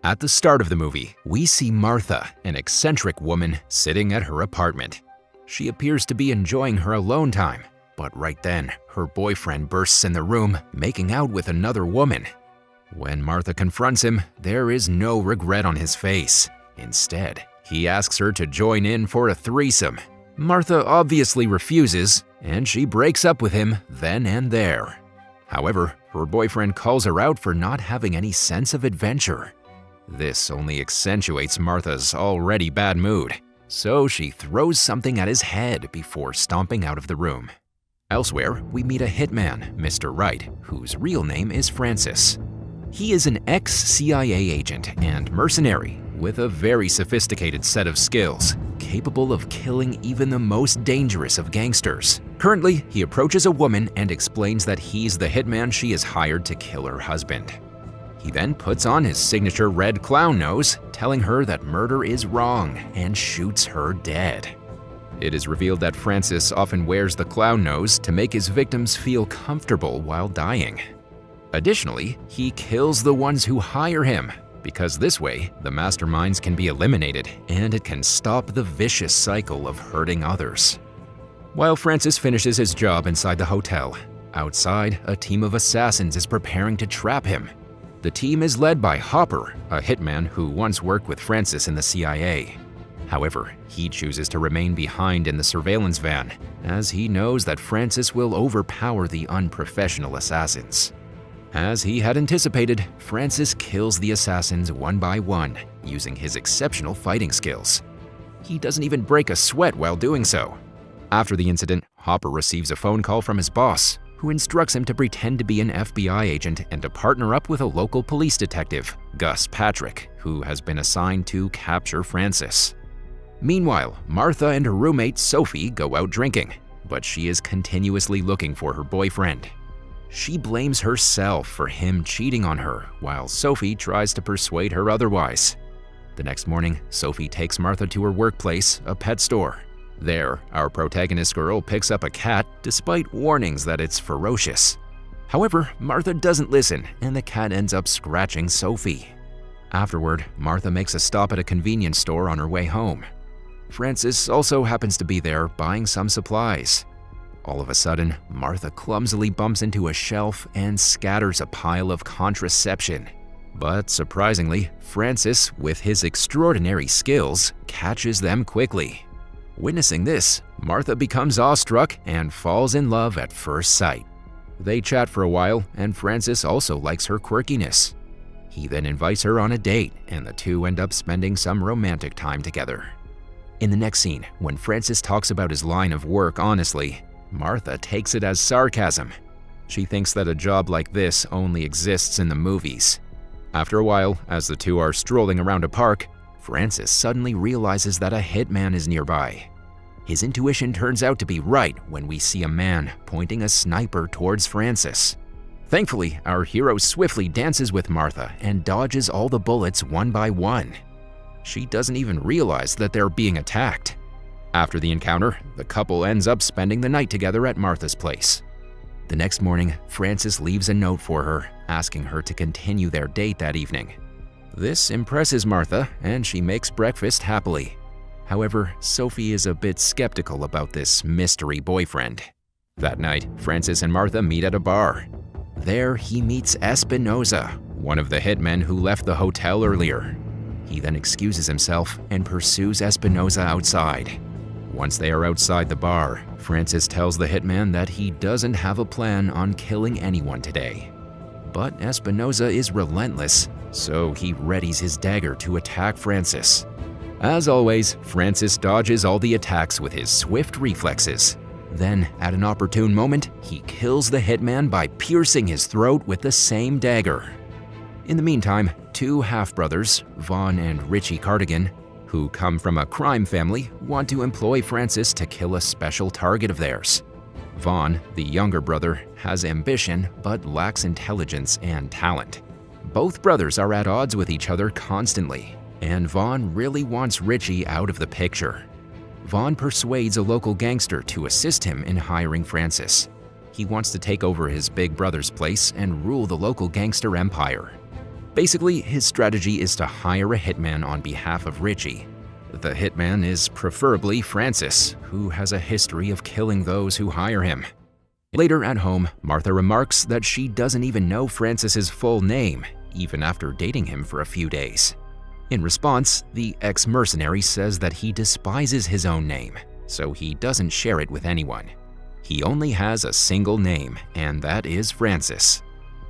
At the start of the movie, we see Martha, an eccentric woman, sitting at her apartment. She appears to be enjoying her alone time, but right then, her boyfriend bursts in the room, making out with another woman. When Martha confronts him, there is no regret on his face. Instead, he asks her to join in for a threesome. Martha obviously refuses, and she breaks up with him then and there. However, her boyfriend calls her out for not having any sense of adventure. This only accentuates Martha's already bad mood, so she throws something at his head before stomping out of the room. Elsewhere, we meet a hitman, Mr. Wright, whose real name is Francis. He is an ex-CIA agent and mercenary with a very sophisticated set of skills, capable of killing even the most dangerous of gangsters. Currently, he approaches a woman and explains that he's the hitman she has hired to kill her husband. He then puts on his signature red clown nose, telling her that murder is wrong, and shoots her dead. It is revealed that Francis often wears the clown nose to make his victims feel comfortable while dying. Additionally, he kills the ones who hire him, because this way, the masterminds can be eliminated and it can stop the vicious cycle of hurting others. While Francis finishes his job inside the hotel, outside, a team of assassins is preparing to trap him. The team is led by Hopper, a hitman who once worked with Francis in the CIA. However, he chooses to remain behind in the surveillance van, as he knows that Francis will overpower the unprofessional assassins. As he had anticipated, Francis kills the assassins one by one, using his exceptional fighting skills. He doesn't even break a sweat while doing so. After the incident, Hopper receives a phone call from his boss, who instructs him to pretend to be an FBI agent and to partner up with a local police detective, Gus Patrick, who has been assigned to capture Francis. Meanwhile, Martha and her roommate Sophie go out drinking, but she is continuously looking for her boyfriend. She blames herself for him cheating on her, while Sophie tries to persuade her otherwise. The next morning, Sophie takes Martha to her workplace, a pet store. There, our protagonist girl picks up a cat despite warnings that it's ferocious. However, Martha doesn't listen, and the cat ends up scratching Sophie. Afterward, Martha makes a stop at a convenience store on her way home. Francis also happens to be there buying some supplies. All of a sudden, Martha clumsily bumps into a shelf and scatters a pile of contraception. But surprisingly, Francis, with his extraordinary skills, catches them quickly. Witnessing this, Martha becomes awestruck and falls in love at first sight. They chat for a while, and Francis also likes her quirkiness. He then invites her on a date, and the two end up spending some romantic time together. In the next scene, when Francis talks about his line of work honestly, Martha takes it as sarcasm. She thinks that a job like this only exists in the movies. After a while, as the two are strolling around a park, Francis suddenly realizes that a hitman is nearby. His intuition turns out to be right when we see a man pointing a sniper towards Francis. Thankfully, our hero swiftly dances with Martha and dodges all the bullets one by one. She doesn't even realize that they're being attacked. After the encounter, the couple ends up spending the night together at Martha's place. The next morning, Francis leaves a note for her, asking her to continue their date that evening. This impresses Martha, and she makes breakfast happily. However, Sophie is a bit skeptical about this mystery boyfriend. That night, Francis and Martha meet at a bar. There, he meets Espinoza, one of the hitmen who left the hotel earlier. He then excuses himself and pursues Espinoza outside. Once they are outside the bar, Francis tells the hitman that he doesn't have a plan on killing anyone today. But Espinoza is relentless, so he readies his dagger to attack Francis. As always, Francis dodges all the attacks with his swift reflexes. Then, at an opportune moment, he kills the hitman by piercing his throat with the same dagger. In the meantime, two half-brothers, Vaughn and Richie Cardigan, who come from a crime family, want to employ Francis to kill a special target of theirs. Vaughn, the younger brother, has ambition but lacks intelligence and talent. Both brothers are at odds with each other constantly, and Vaughn really wants Richie out of the picture. Vaughn persuades a local gangster to assist him in hiring Francis. He wants to take over his big brother's place and rule the local gangster empire. Basically, his strategy is to hire a hitman on behalf of Richie. The hitman is preferably Francis, who has a history of killing those who hire him. Later at home, Martha remarks that she doesn't even know Francis's full name, even after dating him for a few days. In response, the ex-mercenary says that he despises his own name, so he doesn't share it with anyone. He only has a single name, and that is Francis.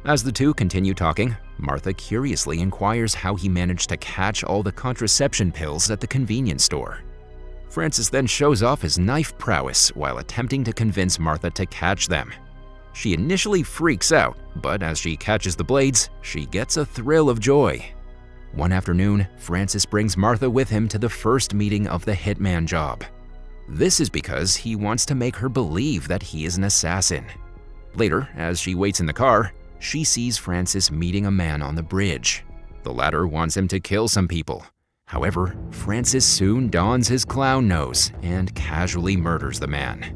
As the two continue talking, Martha curiously inquires how he managed to catch all the contraception pills at the convenience store. Francis then shows off his knife prowess while attempting to convince Martha to catch them. She initially freaks out, but as she catches the blades, she gets a thrill of joy. One afternoon, Francis brings Martha with him to the first meeting of the hitman job. This is because he wants to make her believe that he is an assassin. Later, as she waits in the car, she sees Francis meeting a man on the bridge. The latter wants him to kill some people. However, Francis soon dons his clown nose and casually murders the man.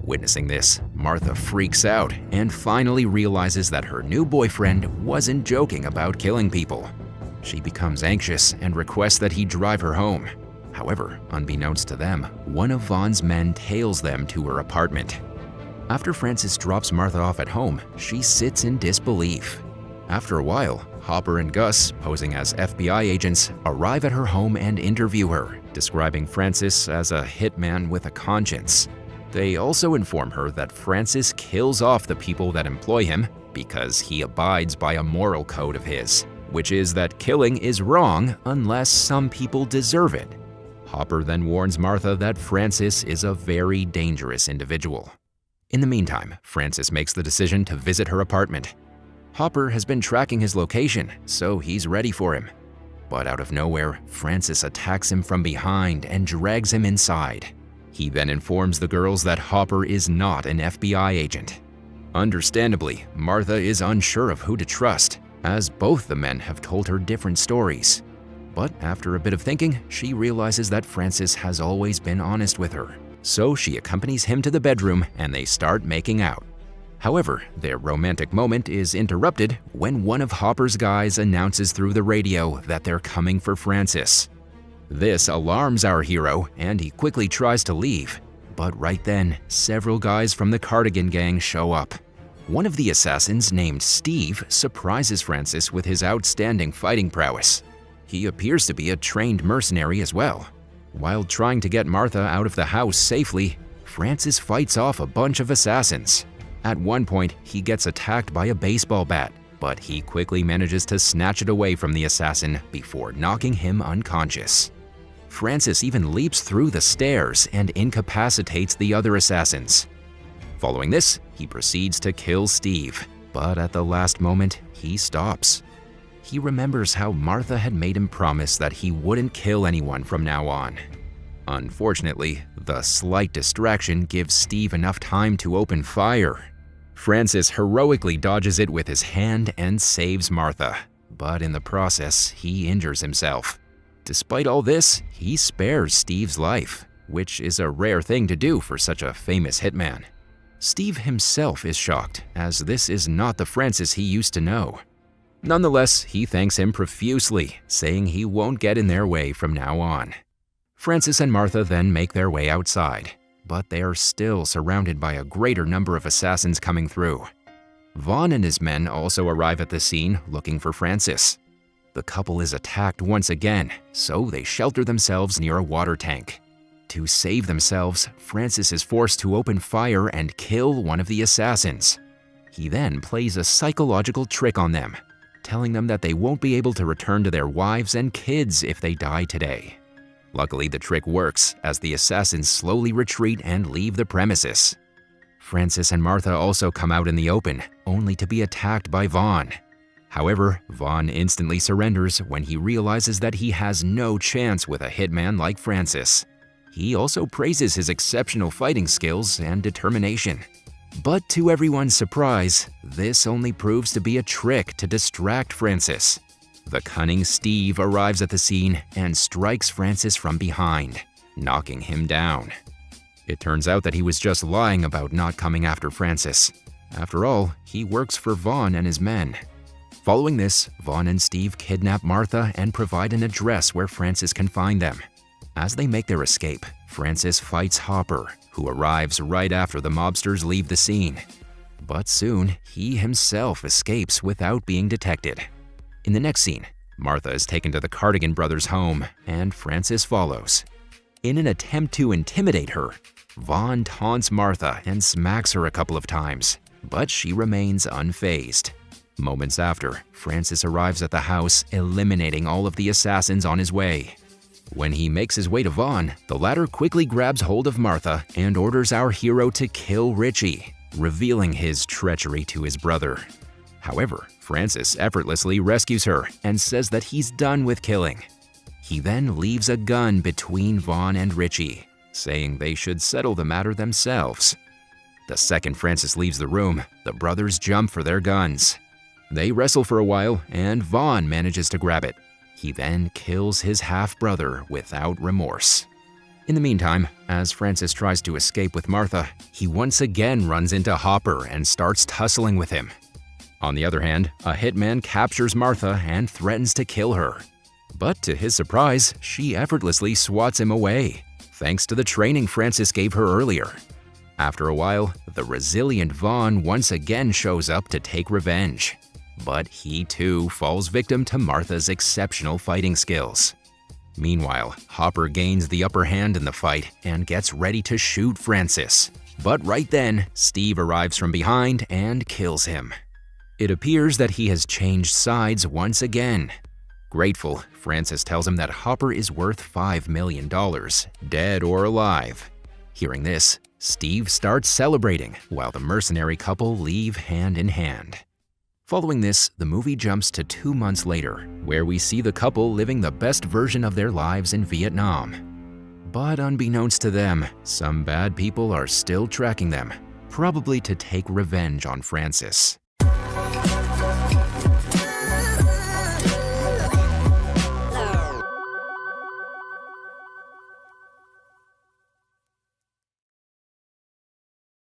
Witnessing this, Martha freaks out and finally realizes that her new boyfriend wasn't joking about killing people. She becomes anxious and requests that he drive her home. However, unbeknownst to them, one of Vaughn's men tails them to her apartment. After Francis drops Martha off at home, she sits in disbelief. After a while, Hopper and Gus, posing as FBI agents, arrive at her home and interview her, describing Francis as a hitman with a conscience. They also inform her that Francis kills off the people that employ him because he abides by a moral code of his, which is that killing is wrong unless some people deserve it. Hopper then warns Martha that Francis is a very dangerous individual. In the meantime, Francis makes the decision to visit her apartment. Hopper has been tracking his location, so he's ready for him. But out of nowhere, Francis attacks him from behind and drags him inside. He then informs the girls that Hopper is not an FBI agent. Understandably, Martha is unsure of who to trust, as both the men have told her different stories. But after a bit of thinking, she realizes that Francis has always been honest with her. So she accompanies him to the bedroom and they start making out. However, their romantic moment is interrupted when one of Hopper's guys announces through the radio that they're coming for Francis. This alarms our hero and he quickly tries to leave. But right then, several guys from the Cardigan gang show up. One of the assassins, named Steve, surprises Francis with his outstanding fighting prowess. He appears to be a trained mercenary as well. While trying to get Martha out of the house safely, Francis fights off a bunch of assassins. At one point, he gets attacked by a baseball bat, but he quickly manages to snatch it away from the assassin before knocking him unconscious. Francis even leaps through the stairs and incapacitates the other assassins. Following this, he proceeds to kill Steve, but at the last moment, he stops. He remembers how Martha had made him promise that he wouldn't kill anyone from now on. Unfortunately, the slight distraction gives Steve enough time to open fire. Francis heroically dodges it with his hand and saves Martha, but in the process, he injures himself. Despite all this, he spares Steve's life, which is a rare thing to do for such a famous hitman. Steve himself is shocked, as this is not the Francis he used to know. Nonetheless, he thanks him profusely, saying he won't get in their way from now on. Francis and Martha then make their way outside, but they are still surrounded by a greater number of assassins coming through. Vaughn and his men also arrive at the scene looking for Francis. The couple is attacked once again, so they shelter themselves near a water tank. To save themselves, Francis is forced to open fire and kill one of the assassins. He then plays a psychological trick on them, telling them that they won't be able to return to their wives and kids if they die today. Luckily, the trick works, as the assassins slowly retreat and leave the premises. Francis and Martha also come out in the open, only to be attacked by Vaughn. However, Vaughn instantly surrenders when he realizes that he has no chance with a hitman like Francis. He also praises his exceptional fighting skills and determination. But to everyone's surprise, this only proves to be a trick to distract Francis. The cunning Steve arrives at the scene and strikes Francis from behind, knocking him down. It turns out that he was just lying about not coming after Francis. After all, he works for Vaughn and his men. Following this, Vaughn and Steve kidnap Martha and provide an address where Francis can find them. As they make their escape, Francis fights Hopper, who arrives right after the mobsters leave the scene. But soon, he himself escapes without being detected. In the next scene, Martha is taken to the Cardigan brothers' home, and Francis follows. In an attempt to intimidate her, Vaughn taunts Martha and smacks her a couple of times, but she remains unfazed. Moments after, Francis arrives at the house, eliminating all of the assassins on his way. When he makes his way to Vaughn, the latter quickly grabs hold of Martha and orders our hero to kill Richie, revealing his treachery to his brother. However, Francis effortlessly rescues her and says that he's done with killing. He then leaves a gun between Vaughn and Richie, saying they should settle the matter themselves. The second Francis leaves the room, the brothers jump for their guns. They wrestle for a while, and Vaughn manages to grab it. He then kills his half-brother without remorse. In the meantime, as Francis tries to escape with Martha, he once again runs into Hopper and starts tussling with him. On the other hand, a hitman captures Martha and threatens to kill her. But to his surprise, she effortlessly swats him away, thanks to the training Francis gave her earlier. After a while, the resilient Vaughn once again shows up to take revenge. But he too falls victim to Martha's exceptional fighting skills. Meanwhile, Hopper gains the upper hand in the fight and gets ready to shoot Francis. But right then, Steve arrives from behind and kills him. It appears that he has changed sides once again. Grateful, Francis tells him that Hopper is worth $5 million, dead or alive. Hearing this, Steve starts celebrating while the mercenary couple leave hand in hand. Following this, the movie jumps to 2 months later, where we see the couple living the best version of their lives in Vietnam. But unbeknownst to them, some bad people are still tracking them, probably to take revenge on Francis.